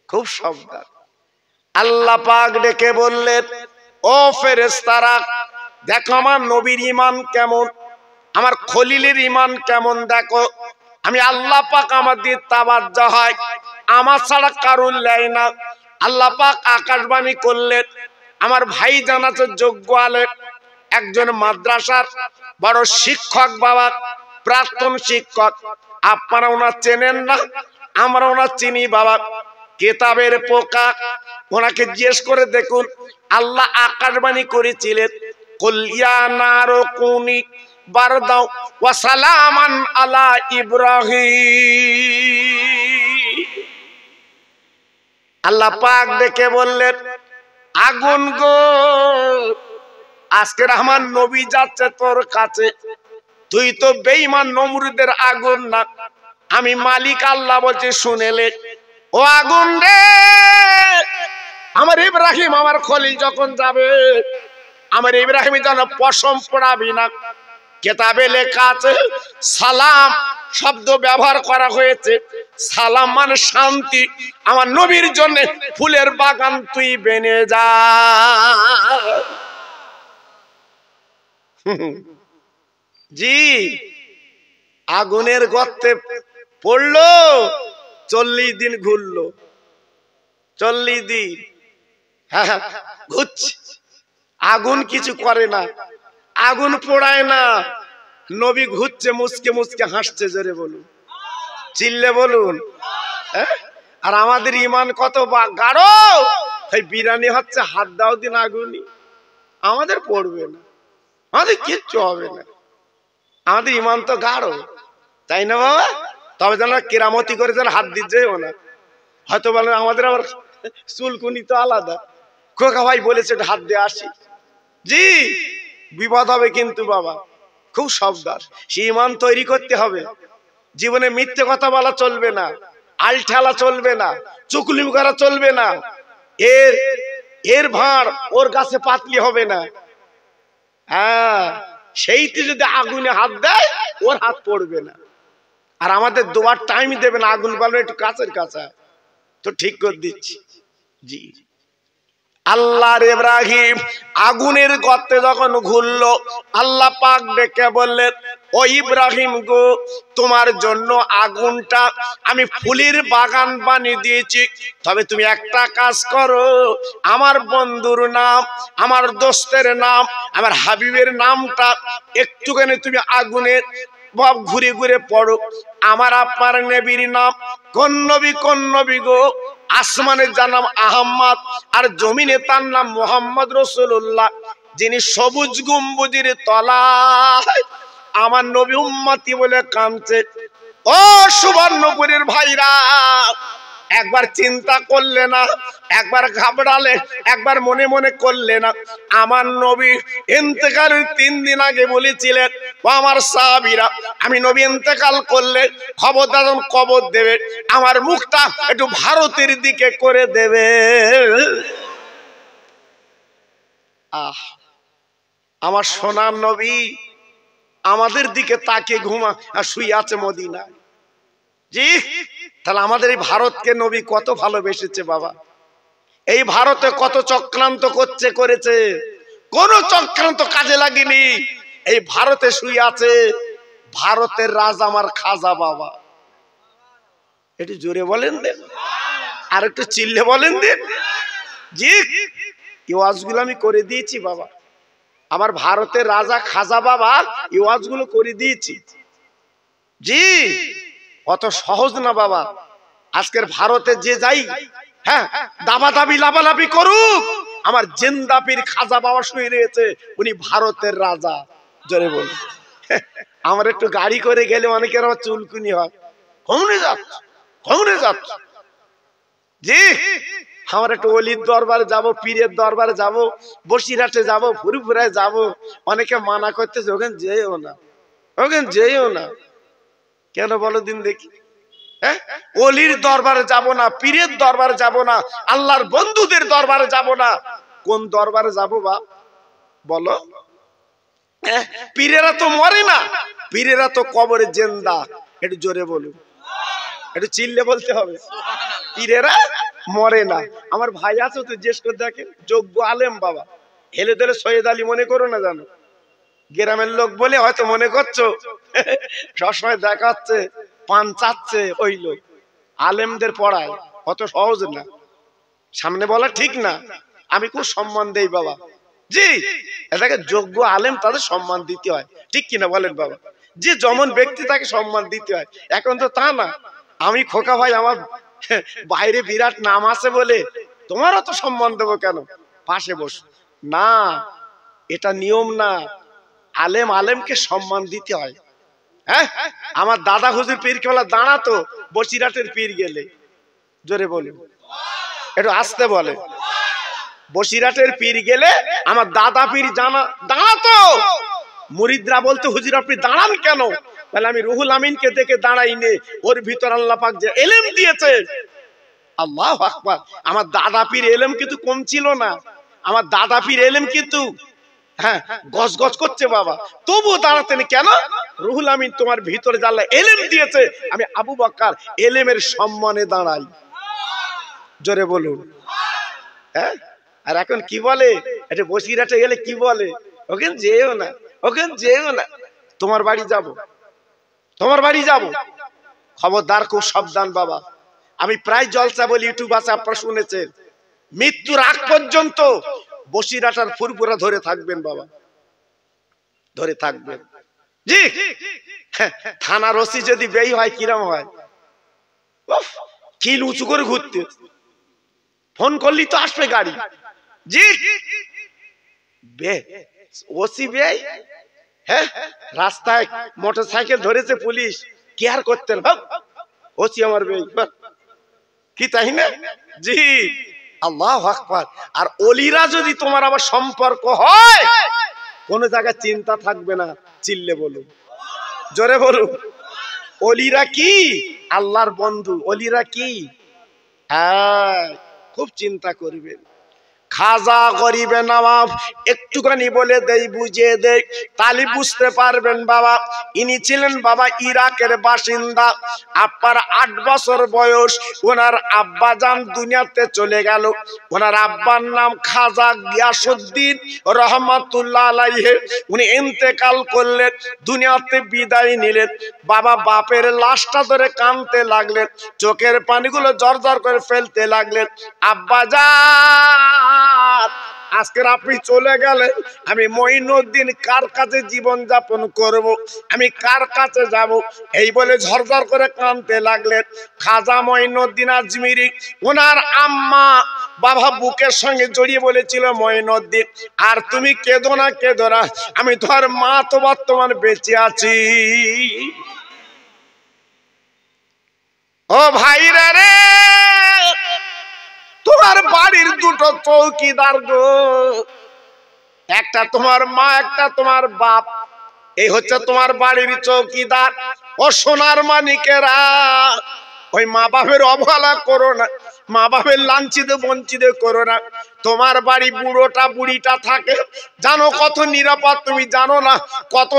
খুব সাবধান। আল্লাহ পাক ডেকে বললেন, ও ফেরেশতারা, দেখো আমার নবীর ঈমান কেমন, আমার খলিলের ঈমান কেমন দেখো। আমি আল্লাহ পাক আমাদের তাওয়াজ্জু হয়, আমার ছাড়া কারুর লাই না। আল্লাহ পাক আকাশবাণী করলেন, আমার ভাই জানাতে যোগ্য আলেম, একজন মাদ্রাসার বড় শিক্ষক বাবা, প্রাক্তন শিক্ষক। আপনারা ওনার চেনেন না, আমরা ওনার চিনি বাবা। কিতাবের পোকা, ওনাকে জিজ্ঞেস করে দেখুন। আল্লাহ আকাশবাণী করেছিলেন, কুল ইয়া নারু কুনি বারদাও ওয়া সালামান আলা ইব্রাহিম। আল্লাহ পাক ডেকে বললেন, আগুন গো, আজকের আমার নবী যাচ্ছে তোর কাছে, তুই তো বেঈমান নমরুদের আগুন না, আমি মালিক আল্লাহ বলছে শুনেলে। ও আগুন রে, আমার ইব্রাহিম আমার খলিল যখন যাবে, আমার ইব্রাহিম যেন পশম পড়াবি না। কিতাবে লেখা আছে সালাম শব্দ ব্যবহার করা হয়েছে, সালাম মানে শান্তি। আমার নবীর জন্য ফুলের বাগান তুই বেনে যা। জি, আগুনের গর্তে পড়লো, 40 দিন ঘুরলো, 40 দিন হ্যাঁ ঘুরছে। আগুন কিছু করে না, আগুন পোড়ায় না, নবী ঘুরছে, মুসকে মুসকে হাসছে। জোরে বলুন, চিল্লে বলুন। আর আমাদের ঈমান কত গাঢ়, এই বিরানি হচ্ছে হাত দাও দিন আগুনই, আমাদের পড়বে না, আমাদের কিচ্ছু হবে না, আমাদের ঈমান তো গাঢ়, তাই না বাবা? তবে যেন কেরামতি করে যেন হাত দিচ্ছেও না। হয়তো বলেন আমাদের আবার চুলকুনি তো আলাদা, খোকা ভাই বলেছে হাত দিয়ে আসি। জি, বিপদ হবে কিন্তু বাবা, খুব সাবধান। সেই ঈমান তৈরি করতে হবে। জীবনে মিথ্যে কথা বলা চলবে না, আলঠালা চলবে না, চুকলিম করা চলবে না। এর ভাঁড় ওর কাছে পাতলি হবে না। হ্যাঁ, সেইটি যদি আগুনে হাত দেয় ওর হাত পড়বে না। আর আমাদের দোয়ার টাইম দেবে না, আগুন বলবে একটু কাছের কাছে, তো ঠিক করে দিচ্ছি। জি, আল্লাহর ইব্রাহিম আগুনের গর্তে যখন ঘুরলো, আল্লাহ পাক ডেকে বললেন, ও ইব্রাহিম গো, তোমার জন্য আগুনটা আমি ফুলের বাগান বানিয়ে দিয়েছি, তবে তুমি একটা কাজ করো, আমার বন্ধুর নাম, আমার দোস্তের নাম, আমার হাবিবের নামটা একটুখানি তুমি আগুনের ভাব ঘুরে ঘুরে পড়ো। আমার আপনার নবীর নাম কোন নবী, কোন নবী গো? আসমানের যার নাম আহম্মদ, আর জমিনে তার নাম মুহাম্মদ রাসূলুল্লাহ, যিনি সবুজ গম্বুজের তলায় আমার নবী উম্মতি বলে কাঁদছে। ও সুবর্ণপুরের ভাইরা, একবার চিন্তা করলে না, একবার ঘাবড়ালে, একবার মনে মনে করলে না? আমার নবী ইন্তেকালের 3 দিন আগে বলেছিলেন, ও আমার সাহাবীরা, আমি নবী ইন্তেকাল করলে খবরদার কবর দেবে, আমার মুখটা একটু ভারতের দিকে করে দেবে। আহ, আমার সোনার নবী আমাদের দিকে তাকে ঘুমা আর শুয়ে আছে মদিনায়। জি, তাহলে আমাদের এই ভারতকে নবী কত ভালোবেসেছে বাবা। এই ভারতে কত চক্রান্ত করেছে, কোন চক্রান্ত কাজে লাগেনি। এই ভারতে শুয়ে আছে ভারতের রাজা আমার খাজা বাবা। একটু জোরে বলেন দেন, আর একটু চিল্লে বলেন দেন। জি, এই ওয়াজগুলো আমি করে দিয়েছি বাবা, আমার ভারতের রাজা খাজা বাবা এই ওয়াজগুলো করে দিয়েছি। জি, অত সহজ না বাবা। আজকের ভারতে যে যাই, হ্যাঁ, দাবাদাবি লাভালাভি করুক, আমার জিন্দাপির খাজা বাবা শুয়ে রয়েছে, উনি ভারতের রাজা। জোরে বল। আমার একটু গাড়ি করে গেলে অনেকের আমার চুলকুনি হয়, কমনে যাচ্ছে, কমনে যাচ্ছে। জি, আমার একটু অলির দরবারে যাব, পীরের দরবারে যাব, বসিরহাটে যাব, ফুরফুরায় যাব, অনেকে মানা করতেছে ওখানে যেও না, ওখানে যেও না। কেন বলো দিন দেখি? হ্যাঁ, অলির দরবারে যাব না, পীরের দরবারে যাব না, আল্লাহর বন্ধুদের দরবারে যাব না, কোন দরবারে যাব বা বলো? পীরেরা তো মরে না, পীরেরা তো কবরে জিন্দা। একটু জোরে বলুন, একটু চিল্লে বলতে হবে। পীরেরা মরে না। আমার ভাই আছে তো, জিজ্ঞেস করে দেখেন, যোগ্য আলেম বাবা, হেলে দিলে সৈয়দ আলী মনে করো না, জানো গ্রামের লোক বলে হয়তো মনে করছো, সবসময় দেখা হচ্ছে পান চাচ্ছে, ওই লোক আলেমদের পড়ায় অত সহজ না, সামনে বলা ঠিক না। আমি খুব সম্মান দেই বাবা, জি এটাকে যোগ্য আলেম, তাদের সম্মান দিতে হয়, ঠিক কিনা বলেন বাবা? যে যেমন ব্যক্তি তাকে সম্মান দিতে হয়, এখন তো তা না। আমি খোকা ভাই, আমার বাইরে বিরাট নাম আছে বলে তোমারও তো সম্মান দেবো কেন, পাশে বস না, এটা নিয়ম না। আলেম আলেমকে সম্মান দিতে হয়। হ্যাঁ, আমার দাদা হুজুর পীর কেবলা দাঁড়াতো বসিরহাটের পীর গেলে, জোরে বলুন, একটু আস্তে বলে, বসিরহাটের পীর গেলে আমার দাদা পীর দাঁড়াতো, মুরিদরা বলতে হুজুর আপনি দাঁড়ান কেন? তাহলে আমি রুহুল আমিনকে দেখে দাঁড়াইনি, ওর ভিতর আল্লাহ পাক যে ইলম দিয়েছে, আল্লাহু আকবার। আমার দাদা পীর ইলম কিন্তু কম ছিল না, আমার দাদা পীর ইলম কিন্তু হ্যাঁ গজ গজ করছে বাবা, তবু দাঁড়াতেন কেন? রুহুল আমিন তোমার ভিতরে যে আল্লাহ ইলম দিয়েছে, আমি আবু বকর ইলমের সম্মানে দাঁড়াই, জোরে বলুন। হ্যাঁ, আর এখন কি বলে, এটা বসিরহাটে গেলে কি বলে, ওখানে যেও না, ওখানে যেও না, তোমার বাড়ি যাব, তোমার বাড়ি যাব। খবরদার, খুব সাবধান বাবা। আমি প্রায় জলসা বলি, ইউটিউব আছে আপনারা শুনেছেন, মৃত্যুর আগ পর্যন্ত বসিরহাটার ফুরফুরা ধরে থাকবেন বাবা, ধরে থাকবেন। জি, থানার ওসি যদি বেই হয় কিরম হয়, কিল উঁচু করে ঘুরতে, ফোন করলি তো আসবে গাড়ি। জি, ওসি বেই, হ্যাঁ রাস্তায় মোটরসাইকেল ধরেছে পুলিশ, কেয়ার করতেন, ওসি আমার বেই, কি তাই না? জি, আল্লাহু আকবার। আর ওলিরা যদি তোমার আবার সম্পর্ক হয়, কোন জায়গায় চিন্তা থাকবে না, চিল্লে বলুন, জোরে বলুন। ওলিরা কি? আল্লাহর বন্ধু। ওলিরা কি? হ্যাঁ, খুব চিন্তা করবেন। খাজা গরিবে নওয়াব একটুখানি বলে দেই, বুঝিয়ে দেই, তালি বুঝতে পারবেন বাবা। ইনি ছিলেন বাবা ইরাকের বাসিন্দা। আপনার 8 বছর বয়স, ওনার আব্বা জান দুনিয়াতে চলে গেল। ওনার আব্বার নাম খাজা গিয়াসউদ্দিন রহমাতুল্লাহ আলাইহি। উনি ইন্তেকাল করলেন, দুনিয়াতে বিদায় নিলেন। বাবা বাপের লাশটা ধরে কাঁদতে লাগলেন, চোখের পানিগুলো জর্জর করে ফেলতে লাগলেন। আব্বা জান, আজকের আপনি চলে গেলেন, আমি মঈনুদ্দিন কার কাছে জীবন যাপন করব, আমি কার কাছে যাব, এই বলে ঝরঝর করে কাঁদতে লাগলেন। খাজা মঈনুদ্দিন আজমিরি ওনার আম্মা বাবা বুকের সঙ্গে জড়িয়ে বলেছিল, মঈনুদ্দিন আর তুমি কেঁদো না, কেঁদো না, আমি তোমার মা তো বর্তমান বেঁচে আছি। ও ভাইরা রে, তোমার বাড়ির দুটো চৌকিদার গো, একটা তোমার মা, একটা তোমার বাপ, এই হচ্ছে তোমার বাড়ির চৌকিদার। ও সোনার মানিকেরা, ওই মা বাপের অবহেলা করো না, মা বাপের লাঞ্ছিত বঞ্চিত করো না। তোমার বাড়ি বুড়োটা বুড়িটা থাকে, জানো কত নিরাপদ তুমি জানো না, কত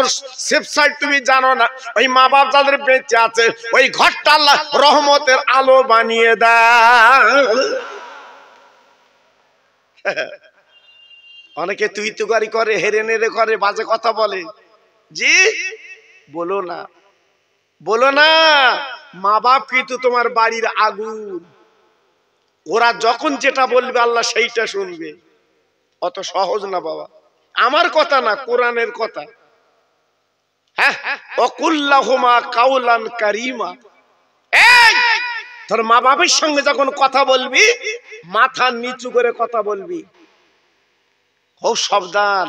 সেফ সাইড তুমি জানো না। ওই মা বাপ যাদের বেঁচে আছে, ওই ঘরটা আল্লাহ রহমতের আলো বানিয়ে দেয়। অনেকে তুই তুকারি করে, হেরে নেড়ে করে, বাজে কথা বলে। জি, বলো না, বলো না। মা বাপ কিন্তু তোমার বাড়ির আগুন, ওরা যখন যেটা বলবে আল্লাহ সেইটা শুনবে। অত সহজ না বাবা, আমার কথা না, কোরআনের কথা। হ্যাঁ, ওয়াকুল্লাহুমা কাওলান কারীমা। এই তোর মা বাপের সঙ্গে যখন কথা বলবি, মাথা নিচু করে কথা বলবি, খুব সাবধান।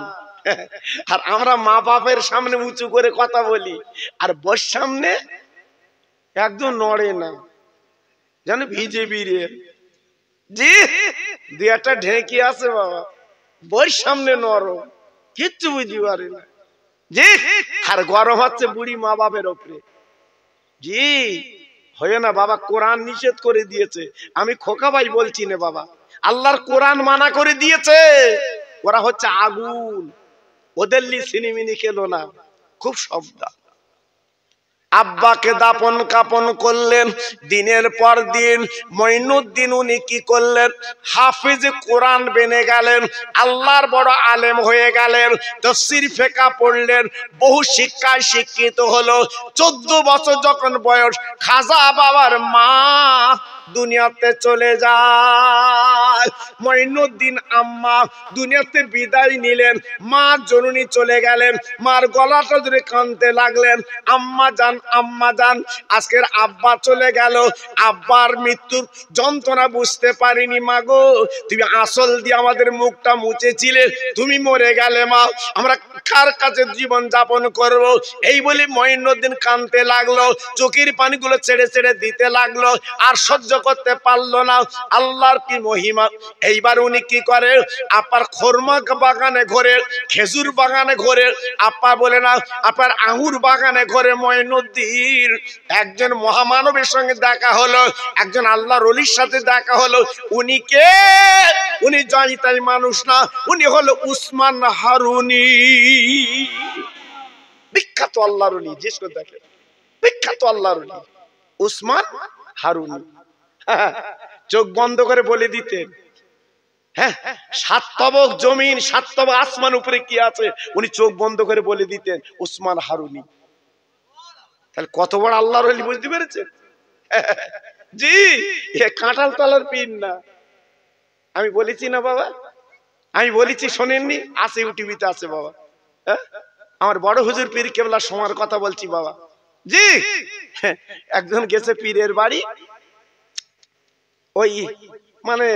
আর আমরা মা বাপের সামনে উঁচু করে কথা বলি, আর বর সামনে একদম নড়ে না, জানো ভিজে বিরে। জি, দুই একটা ঢেঁকি আছে বাবা, বর সামনে নরম, কিচ্ছু বুঝতে পারে না। জি, আর গরম হচ্ছে বুড়ি মা বাপের ওপরে। জি, হয় না বাবা, কোরআন নিষেধ করে দিয়েছে। আমি খোকা ভাই বলছি না বাবা, আল্লাহর কোরআন মানা করে দিয়েছে। ওরা হচ্ছে আগুন, ওদের লি সিনিমিনি খেলো না, খুব সাবধান। আব্বাকে দাপন কাপন করলেন। দিনের পর দিন মঈনুদ্দিন উনি কি করলেন, হাফিজ কোরআন বেনে গেলেন, আল্লাহর বড় আলেম হয়ে গেলেন, তাফসীর ফিকহ পড়লেন, বহু শিক্ষায় শিক্ষিত হলো। 14 বছর যখন বয়স, খাজা বাবার মা দুনিয়াতে চলে যায়। মঈনুদ্দিন আম্মা দুনিয়াতে বিদায় নিলেন, মা জননী চলে গেলেন। মার গলাটা ধরে কাঁদতে লাগলেন, আম্মা জান, আম্মা জান, আজকের আব্বা চলে গেল, আব্বার মৃত্যুর যন্ত্রণা বুঝতে পারিনি মা গো, তুমি আসল দিয়ে আমাদের মুখটা মুছেছিলে, তুমি মরে গেলে মা, আমরা কার কাছে জীবন যাপন করব? এই বলে মঈনুদ্দিন কাঁদতে লাগলো, চোখের পানিগুলো ছেড়ে ছেড়ে দিতে লাগলো, আর সহ্য করতে পারলো না। আল্লাহর কি মহিমা! এইবার উনি কি করে, আপার খরমা বাগানে ঘরে, খেজুর বাগানে ঘরে, আপা বলে না, আপার আঙ্গুর বাগানে ঘরে মঈনুদ্দিন একজন মহামানবের সঙ্গে দেখা হলো, একজন আল্লাহর ওলির সাথে দেখা হলো। উনি কে? উনি যাই তাই মানুষ না, উনি হলো উসমান হারুনি, বিখ্যাত আল্লাহর ওলি। জিজ্ঞেস করে দেখেন, বিখ্যাত আল্লাহর ওলি উসমান হারুনি। চোখ বন্ধ করে বলে দিতেন, হ্যাঁ, 7 তবক জমিন 7 তবক আসমান উপরে কি আছে, উনি চোখ বন্ধ করে বলে দিতেন উসমান হারুনি। তাহলে কত বড় আল্লাহর ওলি, বুঝতে পেরেছেন? জি, এ কাঁঠাল তলার পীর না। আমি বলেছি না বাবা, আমি বলেছি, শোনেননি? আছে, ইউটিউবে আছে বাবা। আমার বড় হুজুর পীর কেবলা সময়ের কথা বলছি বাবা। জি, একজন গেছে পীরের বাড়ি, ওই মানে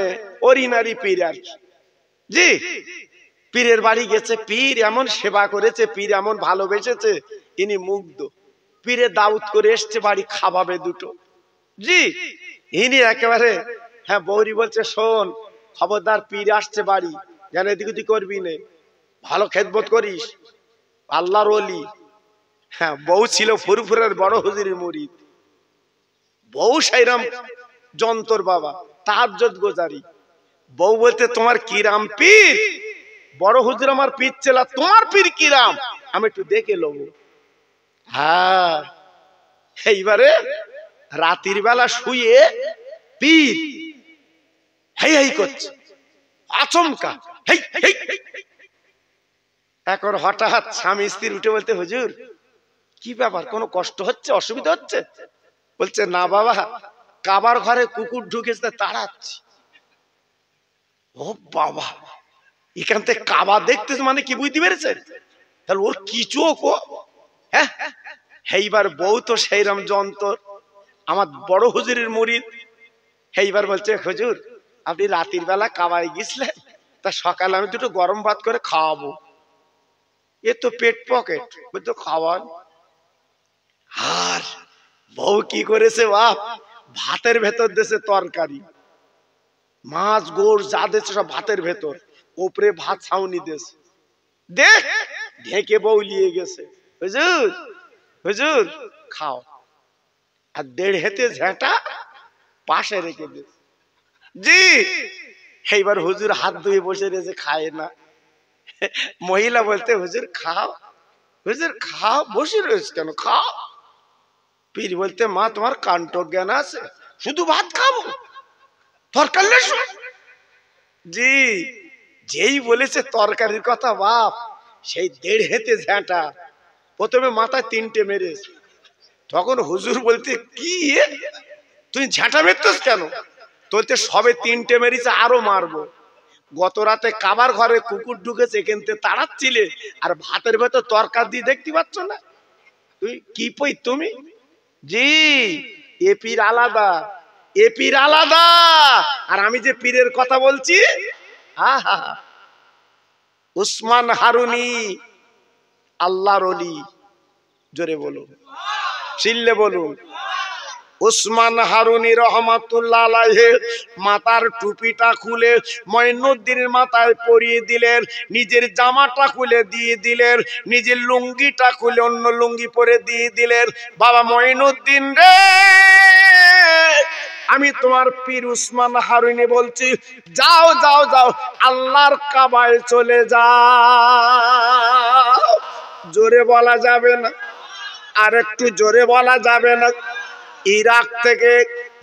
অরিনারি পীর আর কি। জি, পীরের বাড়ি গেছে, পীর এমন সেবা করেছে, পীর এমন ভালোবেসেছে, ইনি মুগ্ধ। পীরে দাউদ করে এসছে বাড়ি, খাওয়াবে দুটো। জি, ইনি একেবারে, হ্যাঁ, বৌরি বলছে, শোন খবরদার, পীর আসছে বাড়ি, যেন এদিক ওদিক করবি না, ভালো খেদমত করিস, আল্লাহর ওলি। হ্যাঁ, বউ ছিল ফুরফুরের বড় হুজুরের মুরিদ, বউ সাইরাম যন্তর বাবা, তাহাজ্জুদ গোজারি। বউ বলতে, তোমার কিরাম পীর? বড় হুজুর আমার পীর ছিল, তোমার পীর কিরাম, আমি একটু দেখে লব। হ্যাঁ, এইবারে রাতের বেলা শুয়ে পীর হেই হেই করছে, আচমকা হেই হেই। এখন হঠাৎ স্বামী স্ত্রী উঠে বলতে, হুজুর কি ব্যাপার, কোনো কষ্ট হচ্ছে, অসুবিধা হচ্ছে? বলছে, না বাবা, কাবার ঘরে কুকুর ঢুকেছে, তাড়াচ্ছি। ও বাবা, এখান থেকে কাবা দেখতেছে মানে কি, বুঝতে পেরেছেন? তাহলে ওর কি চোখ! ও হ্যাঁ, এইবার বউ তো সেইরাম যন্তর, আমার বড় হুজুরের মুরিদ। এইবার বলছে, হুজুর আপনি রাতের বেলা কাবায় গেছিলেন, তা সকালে আমি দুটো গরম ভাত করে খাওয়াবো। এ তো পেট পকেট, বুঝতো, খাওয়ান। আর বউ কি করেছে বাপ, ভাতের ভেতর দেশে তরকারি, মাছ গোড় যা দেশে সব ভাতের ভেতর, উপরে ভাত ছাউনি দেশ, দেখ ঢেকে বউ নিয়ে গেছে, হুজুর হুজুর খাও। আর 1.5 হেতে ঝেঁটা পাশে রেখে দে। জি, এইবার হুজুর হাত ধুয়ে বসে রয়েছে, খায় না। মহিলা বলতে, হুজুর খাও, হুজুর খাও, বসে রয়েছে কেন, খাও। পীর বলতে, মা তোমার কাণ্ড জ্ঞান আছে, শুধু ভাত খাবো, তরকারি? জি, যেই বলেছে তরকারির কথা বাপ, সেই 1.5 হেতে ঝেঁটা প্রথমে মাথায় 3টে মেরেছে। তখন হুজুর বলতে, কি তুই ঝেঁটা মেরতেছ কেন? তোলতে সবে 3টে মেরেছে, আরো মারবো। গত রাতে কাবার ঘরে কুকুর ঢুকেছে, এখান থেকে তাড়াচ্ছিলে, আর ভাতের ভেতর তরকারি দিয়ে দেখতে পাচ্ছ না? তুই কি পই তুমি? জি, এ পীর আলাদা, এ পীর আলাদা, আর আমি যে পীরের কথা বলছি, উসমান হারুনি আল্লাহর ওলি। জোরে বলুন, চিল্লে বলুন। উসমান হারুনি রহমাতুল্লাহ আলাইহি মাথার টুপিটা খুলে মঈনুদ্দিনের মাথায় পরিয়ে দিলেন, নিজের জামাটা খুলে দিয়ে দিলেন, নিজের লুঙ্গিটা খুলে অন্য লুঙ্গি পরে দিয়ে দিলেন। বাবা মঈনুদ্দিন রে, আমি তোমার পীর উসমান হারুনি বলছি, যাও যাও যাও, আল্লাহর কাবায় চলে যাও। জোরে বলা যাবে না, আর একটু জোরে বলা যাবে না? ইরাক থেকে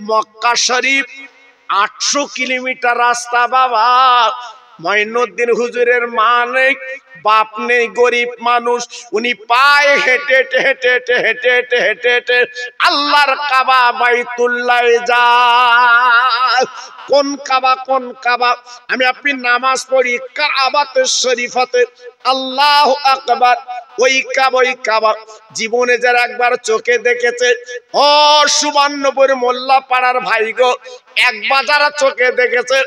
মক্কা শরীফ 800 কিলোমিটার রাস্তা বাবা। মঈনুদ্দিন হুজুরের মা নেই, বাপ নেই, গরিব মানুষ। উনি পায়ে হেঁটে হেঁটে হেঁটে হেঁটে হেঁটে হেঁটে হেঁটে হেঁটে আল্লাহর কাবা বাইতুল্লাহে যায়। কোন কাবা? কোন কাবা? আমি আপনি নামাজ পড়ি কাবাতে শরীফাতে, আল্লাহু আকবার। ওই কাবা, ওই কাবা জীবনে যারা একবার চোখে দেখেছে, ও সুবর্ণপুর মোল্লা পাড়ার ভাই গো, একবার যারা চোখে দেখেছে,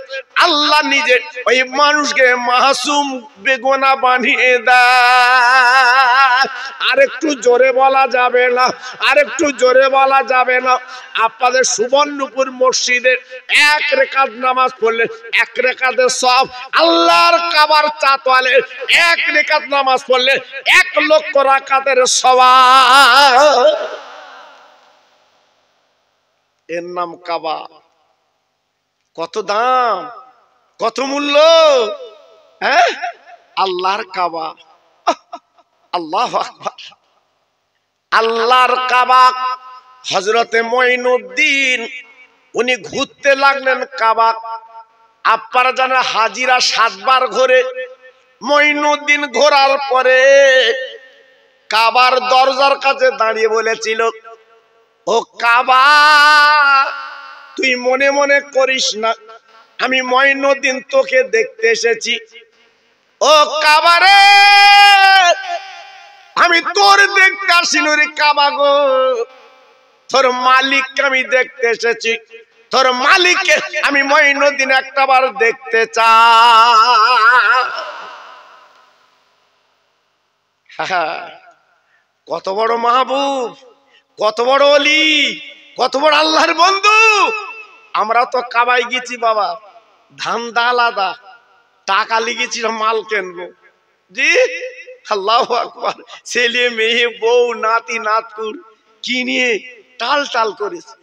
আল্লাহ নিজে ওই মানুষকে মাসুম বেগুনা বানিয়ে দেয়। আরেকটু জোরে বলা যাবে না? আরেকটু জোরে বলা যাবে না? আপনাদের সুবর্ণপুর মসজিদে এক রেকাত নামাজ পড়লে এক রেকাতের সব, আল্লাহর কাবার চাতওয়ালে এক রেকাত নামাজ পড়লে 1 লক্ষ রাকাতের সওয়াব। এর নাম কাবা। কত দাম, কত মূল্য, হ্যাঁ? আল্লাহর কাবা। আল্লাহু আকবার। আল্লাহর কাবা। হযরতে মঈনুদ্দিন উনি ঘুরতে লাগলেন কাবা। আপনারা জানেন হাজিরা 7 বার ঘোরে। মঈনুদ্দিন ঘোরার পরে কাবার দরজার কাছে দাঁড়িয়ে বলেছিল, ও কাবা, তুই মনে মনে করিস না আমি মঈনুদ্দিন তোকে দেখতে এসেছি। ও কাবা রে, আমি তোর দেখতে আসিনি রে কাবা গো, তোর মালিককে আমি দেখতে এসেছি। তোর মালিককে আমি মঈনুদ্দিন একটাবার দেখতে চাই। কত বড় মাহবুব, কত বড় ওলি, কত বড় আল্লাহর বন্ধু। আমরা তো কাবায় গেছি বাবা, ধান্দা আলাদা, টাকা লিগেছি মাল কিনবো। জি, আল্লাহু আকবার। ছেলে মেয়ে বউ নাতি নাতকুর কিনে টাল টাল করেছে।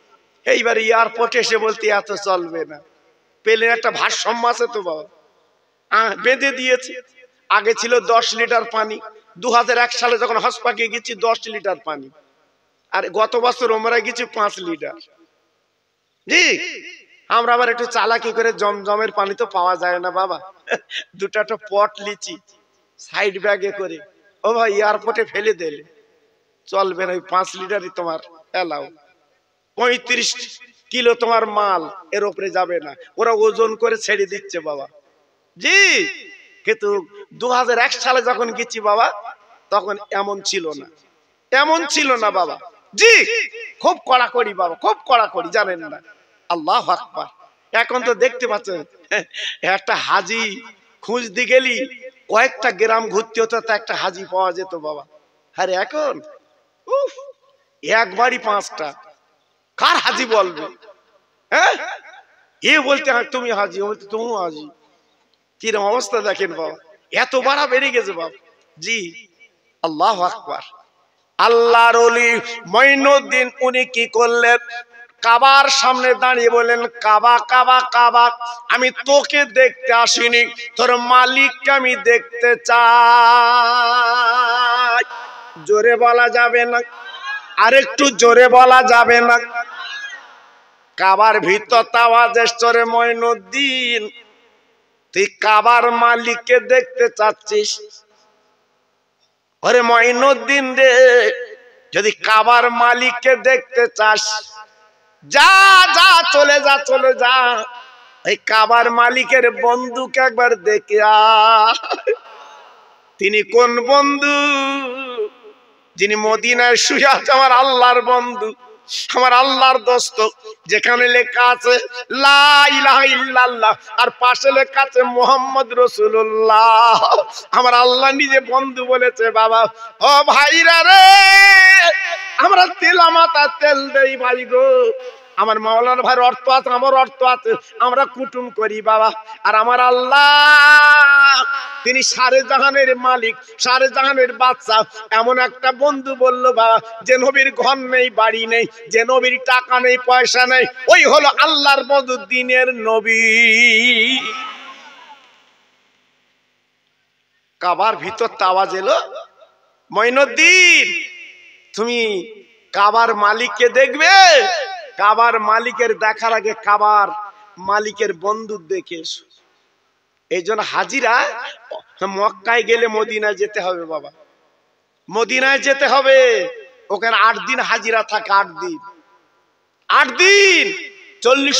এইবার এয়ারপোর্টে এসে বলতে এত চলবে না, প্লেনে একটা ভারসাম্য আছে তো বাবা, বেঁধে দিয়েছে। আগে ছিল 10 লিটার পানি, 2001 সালে যখন হজ পাকে গেছি 10 লিটার পানি, আর গত বছর আমরা গেছি 5 লিটার। জি, আমরা আবার একটু চালাকি করে জমজমের পানি তো পাওয়া যায় না বাবা, দুটো পট লিচি সাইড ব্যাগে করে, ও ভাই এয়ারপোর্টে ফেলে দিলে চলবে না। 5 লিটারই তোমার এলাও, 35 কিলো তোমার মাল এর উপরে যাবে না, ওরা ওজন করে ছেড়ে দিচ্ছে বাবা। জি, কিন্তু 2001 সালে যখন গেছি বাবা তখন এমন ছিল না, এমন ছিল না বাবা। জি, খুব কড়াকড়ি বাবা, খুব কড়াকড়ি, জানেন না? আল্লাহু আকবার। এখন তো দেখতে পাচ্ছেন একটা হাজি খুঁজতে গেলি কয়েকটা গ্রাম ঘুরতে হতো, তা একটা হাজি পাওয়া যেত বাবা। আরে এখন উফ, একবারই 5টা। কার হাজি বলবে? হ্যাঁ, এ বলতে তুমি হাজি, বলতে তুমি হাজি। কিরম অবস্থা দেখেন বাবা, এত বাড়া বেড়ে গেছে বাবা। জি, আল্লাহু আকবার। আল্লাহর ওলি মঈনুদ্দিন উনি কি করলেন? কাবার সামনে দাঁড়িয়ে বলেন, কাবা কাবা কাবা, আমি তোকে দেখতে আসিনি, তোর মালিককে আমি দেখতে চাই। জোরে বলা যাবে না? আরেকটু জোরে বলা যাবে না? কাবার ভিতর আওয়াজ এসছে, রে মঈনুদ্দিন, তুই কাবার মালিককে দেখতে চাচ্ছিস? ওরে মঈনুদ্দিন রে, যদি কাবার মালিককে দেখতে চাস, যা যা, চলে যা, চলে যা, এই কাবার মালিকের বন্ধুকে একবার দেখে আয়। তিনি কোন বন্ধু? যিনি মদিনায় শুয়ে আছে, আমার আল্লাহর বন্ধু, আমার আল্লাহর দোস্ত। যেখানে লেখা আছে লা ইলাহা ইল্লাল্লাহ আর পাশে লেখা আছে মুহাম্মদ রাসূলুল্লাহ, আমার আল্লাহ নিজে বন্ধু বলেছে বাবা। ও ভাইরা রে, আমরা তেলা মাথা তেল দেই ভাই গো। আমার মাওলানা ভাইয়ের অর্থ আছে, আমার অর্থ আছে, আমরা কুটুম করি বাবা। আর আমার আল্লাহ তিনি সারে জাহানের মালিক, সারে জাহানের বাদশা। এমন একটা বন্ধু বললো বাবা, যে নবীর ঘর নেই, বাড়ি নেই, যে নবীর টাকা নেই, পয়সা নেই, ওই হলো আল্লাহর বন্ধু, দ্বীনের নবী। কাবার ভিতর আওয়াজ এলো, মঈনুদ্দিন তুমি কাবার মালিককে দেখবে, কাবার মালিকের দেখার আগে কাবার মালিকের বন্ধু দেখে এসো। এই জন্য হাজিরা মক্কায় গেলে মদিনায় যেতে হবে বাবা, মদিনায় যেতে হবে। ওখানে 8 দিন হাজিরা থাকে, 8 দিন 40